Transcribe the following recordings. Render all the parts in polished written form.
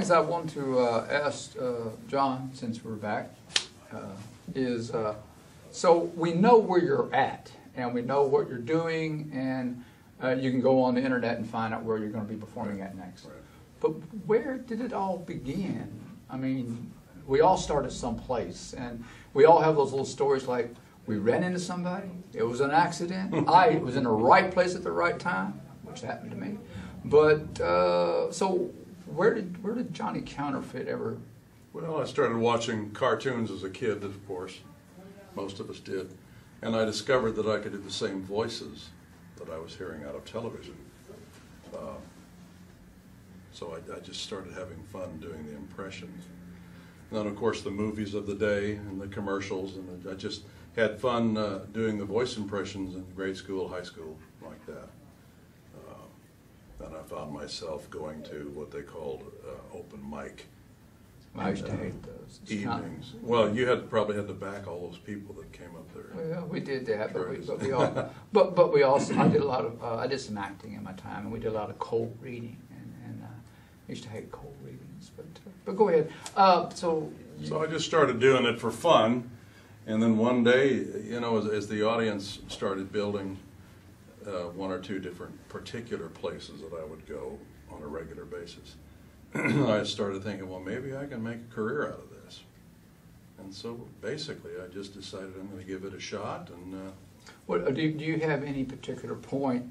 things I want to ask John, since we're back, is so we know where you're at, and we know what you're doing, and you can go on the internet and find out where you're going to be performing at next. Right. But where did it all begin? I mean, we all started someplace, and we all have those little stories like, we ran into somebody, it was an accident, I was in the right place at the right time, which happened to me. But, so where did Johnny Counterfeit ever? Well, I started watching cartoons as a kid, of course. Most of us did. And I discovered that I could do the same voices that I was hearing out of television. So I just started having fun doing the impressions. And then, of course, the movies of the day and the commercials, and I just had fun doing the voice impressions in grade school, high school, like that. And I found myself going to what they called open mic. I used to hate those. Evenings. Well, you probably had to back all those people that came up there. Well, we did that, but we also I did a lot of I did some acting in my time, and we did a lot of cold reading, and I used to hate cold readings. But go ahead. So I just started doing it for fun, and then one day, you know, as the audience started building one or two different particular places that I would go on a regular basis, I started thinking, well, maybe I can make a career out of this. And so basically I just decided I'm going to give it a shot. And what, do you have any particular point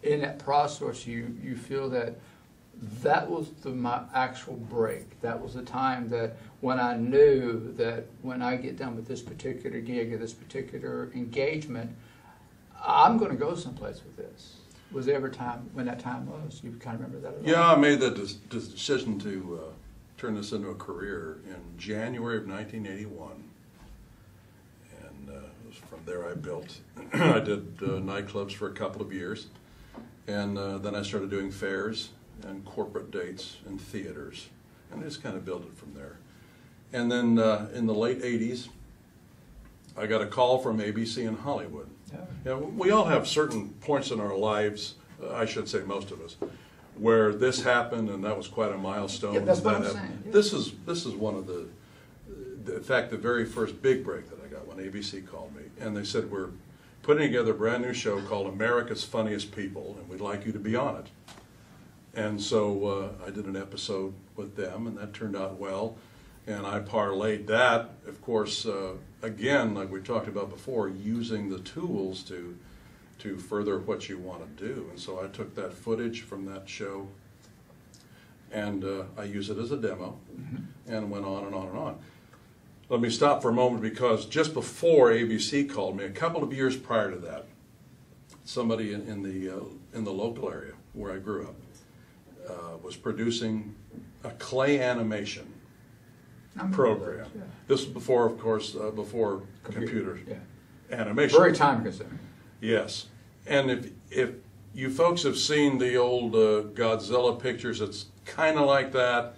in that process you feel that was my actual break? That was the time that when I knew that when I get done with this particular gig or this particular engagement, I'm going to go someplace with this. Was there ever a time when that time was? You kind of remember that at all? yeah, I made the decision to turn this into a career in January of 1981. And it was from there I built. I did nightclubs for a couple of years. And then I started doing fairs and corporate dates and theaters. And I just kind of built it from there. And then in the late 80s, I got a call from ABC in Hollywood. Yeah. You know, we all have certain points in our lives, I should say most of us, where this happened and that was quite a milestone. Yeah, that's what I'm saying. Yeah. This is one of in fact, the very first big break that I got when ABC called me. And they said, we're putting together a brand new show called America's Funniest People, and we'd like you to be on it. And so I did an episode with them, and that turned out well. And I parlayed that, of course, again, like we talked about before, using the tools to further what you want to do. And so I took that footage from that show, and I used it as a demo, and went on and on and on. Let me stop for a moment, because just before ABC called me, a couple of years prior to that, somebody in the local area where I grew up was producing a clay animation program. Yeah. This was before, of course, before computer yeah. animation. Very time consuming. Yes, and if you folks have seen the old Godzilla pictures, it's kind of like that.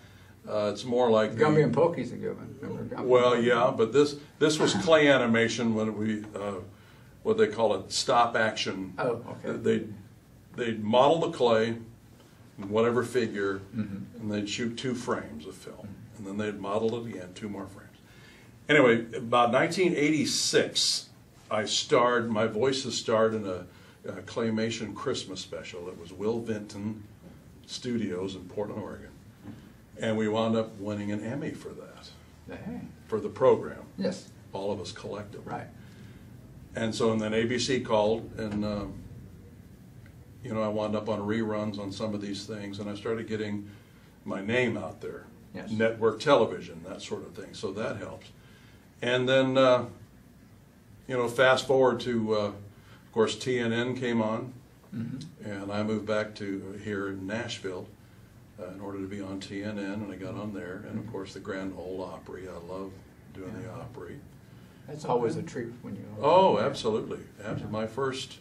It's more like Gumby and Pokey's a good one. Well, yeah, but this was clay animation when we what they call it, stop action. Oh, okay. They'd model the clay, whatever figure, and they'd shoot 2 frames of film. And then they'd model it again, 2 more frames. Anyway, about 1986, my voices starred in a claymation Christmas special. It was Will Vinton Studios in Portland, Oregon. And we wound up winning an Emmy for that, Hey. for the program. Yes. All of us collectively. Right. And so, and then ABC called, and you know, I wound up on reruns on some of these things, and I started getting my name out there. Yes. Network television, that sort of thing, so that helps. And then, you know, fast forward to, of course, TNN came on, and I moved back to here in Nashville in order to be on TNN, and I got on there, and of course the Grand Ole Opry. I love doing the Opry. That's always a treat when you. Oh, absolutely. My first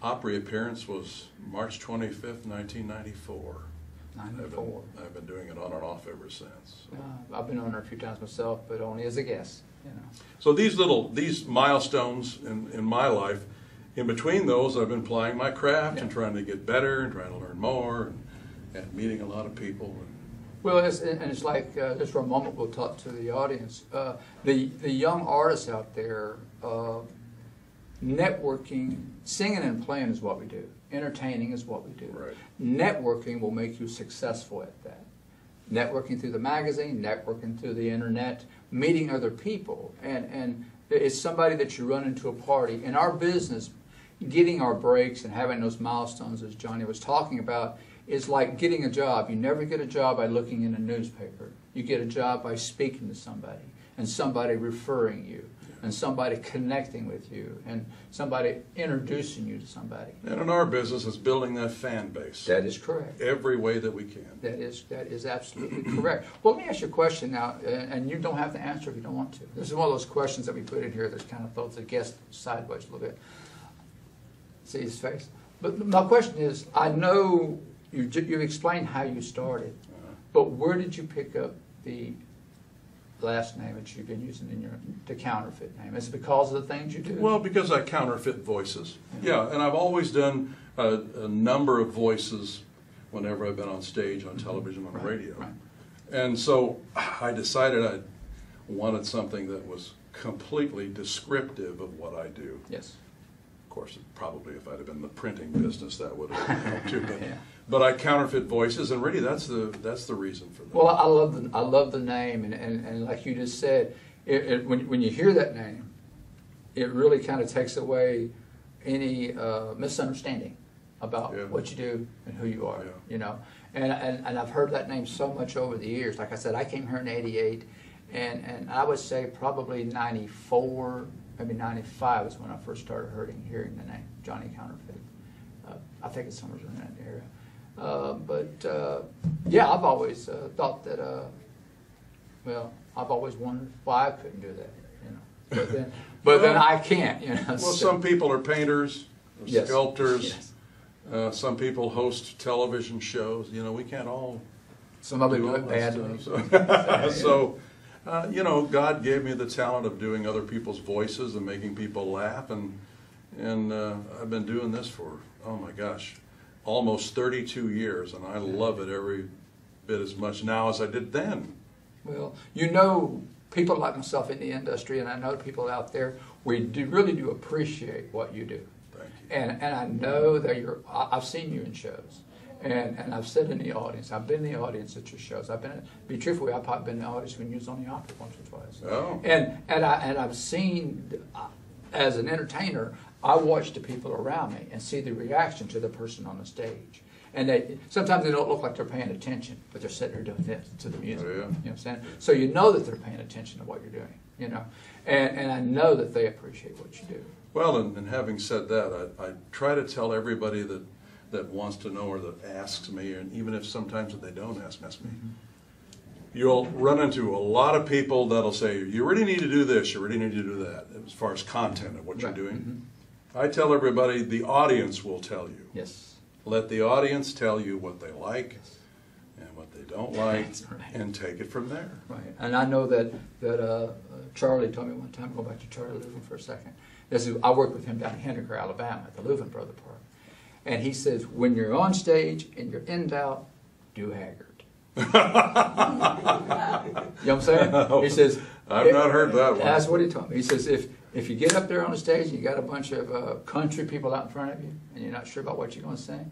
Opry appearance was March 25th, 1994. 94. I've been doing it on and off ever since. I've been on there a few times myself, but only as a guest. You know. So these milestones in my life, in between those, I've been plying my craft and trying to get better and trying to learn more and meeting a lot of people. Well, and it's like, just for a moment, we'll talk to the audience. The young artists out there, networking, singing and playing is what we do. Entertaining is what we do. Right. Networking will make you successful at that. Networking through the magazine, networking through the internet, meeting other people. And it's somebody that you run into a party. In our business, getting our breaks and having those milestones, as Johnny was talking about, is like getting a job. You never get a job by looking in a newspaper. You get a job by speaking to somebody, and somebody referring you, and somebody connecting with you, and somebody introducing you to somebody. And in our business, it's building that fan base. That is correct. Every way that we can. That is absolutely correct. Well, let me ask you a question now, and you don't have to answer if you don't want to. This is one of those questions that we put in here that kind of throws the guest sideways a little bit. See his face. But my question is, I know you've explained how you started, but where did you pick up the last name that you've been using in the Counterfit name? Is it because of the things you do? Well, because I counterfeit voices. Yeah, and I've always done a number of voices whenever I've been on stage, on television, on radio. Right. And so I decided I wanted something that was completely descriptive of what I do. Yes. Of course, probably if I'd have been in the printing business, that would have helped too. But, Yeah. but I counterfeit voices, and really that's the reason for that. Well, I love the name, and like you just said, when you hear that name, it really kind of takes away any misunderstanding about what you do and who you are. Yeah. You know, and I've heard that name so much over the years. Like I said, I came here in '88, and I would say probably '94. Maybe '95 is when I first started hearing the name, Johnny Counterfeit. I think it's somewhere in that area. But yeah, I've always thought that, well, I've always wondered why I couldn't do that, you know. But then I can't, you know. Well, so. some people are painters, or Yes. sculptors. Yes. Some people host television shows. You know, we can't all Some of it do do all it that badly. stuff. So, you know, God gave me the talent of doing other people's voices and making people laugh, and I've been doing this for, oh my gosh, almost 32 years, and I love it every bit as much now as I did then. Well, you know, people like myself in the industry, and I know people out there, we really do appreciate what you do. Thank you. And I know that I've seen you in shows. And I've said in the audience, I've been in the audience at your shows. I've been, be truthful, I've probably been in the audience when you was on the opera once or twice. Oh. And I've seen, as an entertainer, I watch the people around me and see the reaction to the person on the stage. And sometimes they don't look like they're paying attention, but they're sitting there doing this to the music. Oh, yeah. You know what I'm saying? So you know that they're paying attention to what you're doing, you know. And I know that they appreciate what you do. Well, and having said that, I try to tell everybody that wants to know or that asks me, and even if sometimes they don't ask me, you'll run into a lot of people that'll say, you really need to do this, you really need to do that, as far as content of what you're doing. I tell everybody, the audience will tell you. Yes. Let the audience tell you what they like and what they don't like, and take it from there. Right. And I know that Charlie told me one time, go back to Charlie Leuven for a second. I worked with him down in Henniker, Alabama, at the Leuven Brother Park. And he says, when you're on stage and you're in doubt, do Haggard. You know what I'm saying? He says, I've not heard that one. That's what he told me. He says, if you get up there on the stage and you got a bunch of country people out in front of you and you're not sure about what you're going to sing,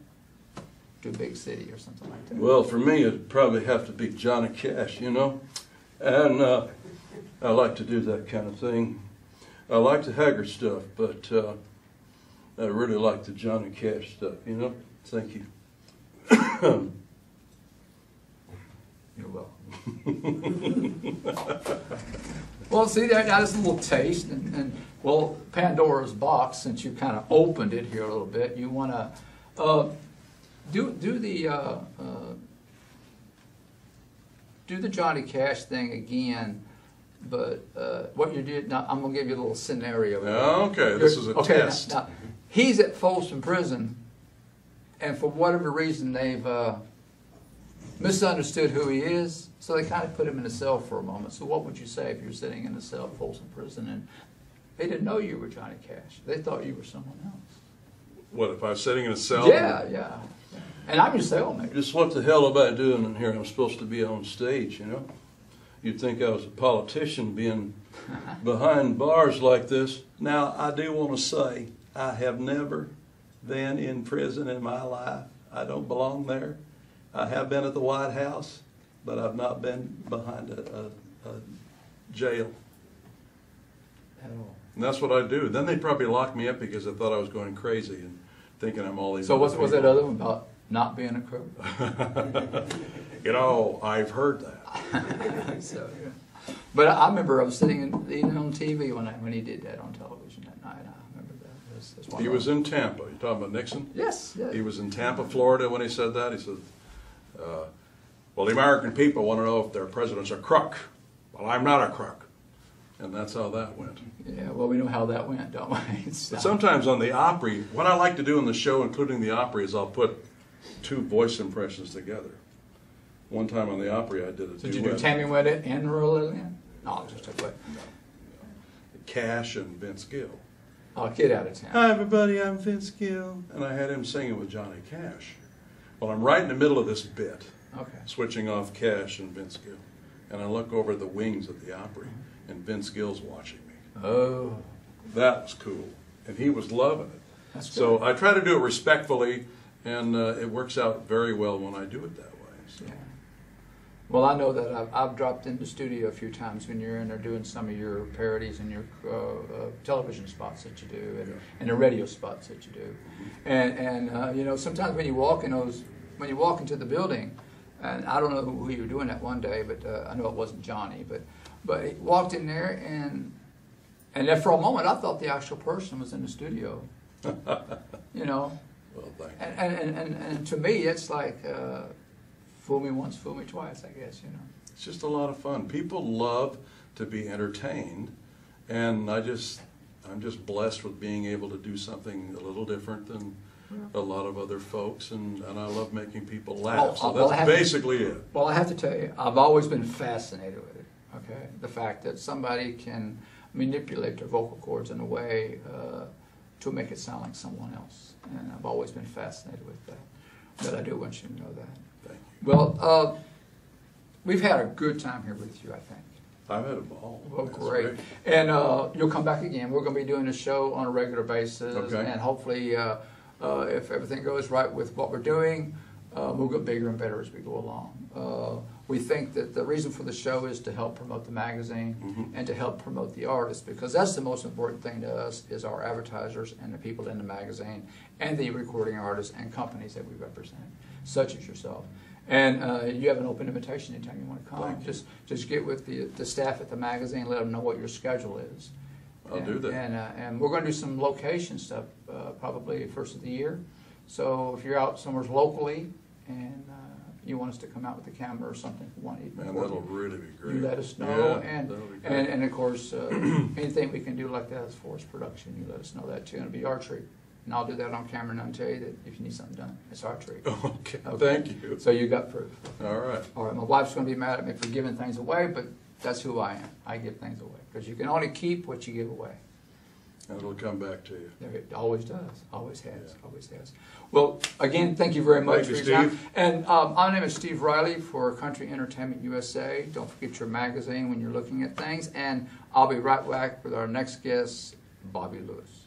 do Big City or something like that. Well, for me, it'd probably have to be Johnny Cash, you know? And I like to do that kind of thing. I like the Haggard stuff, but I really like the Johnny Cash stuff, you know? Thank you. You're welcome. Well, see, that's a little taste. And well, Pandora's box, since you kind of opened it here a little bit, you want to do the Johnny Cash thing again. But what you did, now I'm going to give you a little scenario. Okay, this is a test. Now, he's at Folsom Prison, and for whatever reason they've misunderstood who he is, so they kind of put him in a cell for a moment. So what would you say if you're sitting in a cell at Folsom Prison and they didn't know you were Johnny Cash? They thought you were someone else. What, if I was sitting in a cell? Yeah. And I'm your cellmate. Just what the hell am I doing in here? I'm supposed to be on stage, you know? You'd think I was a politician being behind bars like this. Now, I do want to say, I have never been in prison in my life. I don't belong there. I have been at the White House, but I've not been behind a jail. At all. And that's what I do. Then they'd probably lock me up because they thought I was going crazy and thinking I'm all these. So was that other one about not being a crook? You know, I've heard that. So, yeah. But I remember I was sitting even on TV when he did that on television that night. I remember that. That's He was in Tampa. You talking about Nixon? Yes. He was in Tampa, Florida when he said that. He said, well, the American people want to know if their president's a crook. Well, I'm not a crook. And that's how that went. Yeah, well, we know how that went, don't we? But sometimes on the Opry, what I like to do in the show, including the Opry, is I'll put two voice impressions together. One time on the Opry, I did a duet. Did you do Tammy Wynette and Rural Lillian? No, just a way. No. Cash and Vince Gill. Oh, get out of town. Hi, everybody, I'm Vince Gill. And I had him singing with Johnny Cash. Well, I'm right in the middle of this bit, Okay. switching off Cash and Vince Gill. And I look over the wings of the Opry, and Vince Gill's watching me. Oh. That was cool. And he was loving it. That's So good. I try to do it respectfully, and it works out very well when I do it that way. So. Yeah. Well, I know that I've dropped in the studio a few times when you're in there doing some of your parodies and your television spots that you do, and the radio spots that you do, and you know, sometimes when you walk into the building, and I don't know who you were doing that one day, but I know it wasn't Johnny, but he walked in there and then for a moment I thought the actual person was in the studio, you know. Well, thank you. And to me, it's like. Fool me once, fool me twice, I guess, you know. It's just a lot of fun. People love to be entertained, and I'm just blessed with being able to do something a little different than a lot of other folks, and I love making people laugh. So that's basically it. Well, I have to tell you, I've always been fascinated with it, okay? The fact that somebody can manipulate their vocal cords in a way to make it sound like someone else, and I've always been fascinated with that. But I do want you to know that. Thank you. Well, we've had a good time here with you, I think. I've had a ball. Well, That's great. And you'll come back again. We're going to be doing a show on a regular basis. Okay. And hopefully, if everything goes right with what we're doing, we'll get bigger and better as we go along. We think that the reason for the show is to help promote the magazine and to help promote the artists, because that's the most important thing to us is our advertisers and the people in the magazine and the recording artists and companies that we represent, such as yourself. And you have an open invitation anytime you want to come. Just get with the staff at the magazine, let them know what your schedule is. I'll do that. And we're going to do some location stuff probably first of the year. So if you're out somewhere locally and you want us to come out with a camera or something, Man, that'll really be great. you let us know. Yeah, and, that'll be great. and of course, anything we can do like that as far as production, you let us know that too. It'll be our treat. And I'll do that on camera and I'll tell you that if you need something done, it's our treat. Okay. Thank you. So you got proof. All right. All right, my wife's going to be mad at me for giving things away, but that's who I am. I give things away because you can only keep what you give away. And it'll come back to you. It always does. Always has. Always has. Well, again, thank you very much Thank you, for your time. Steve. And my name is Steve Riley for Country Entertainment USA. Don't forget your magazine when you're looking at things. And I'll be right back with our next guest, Bobby Lewis.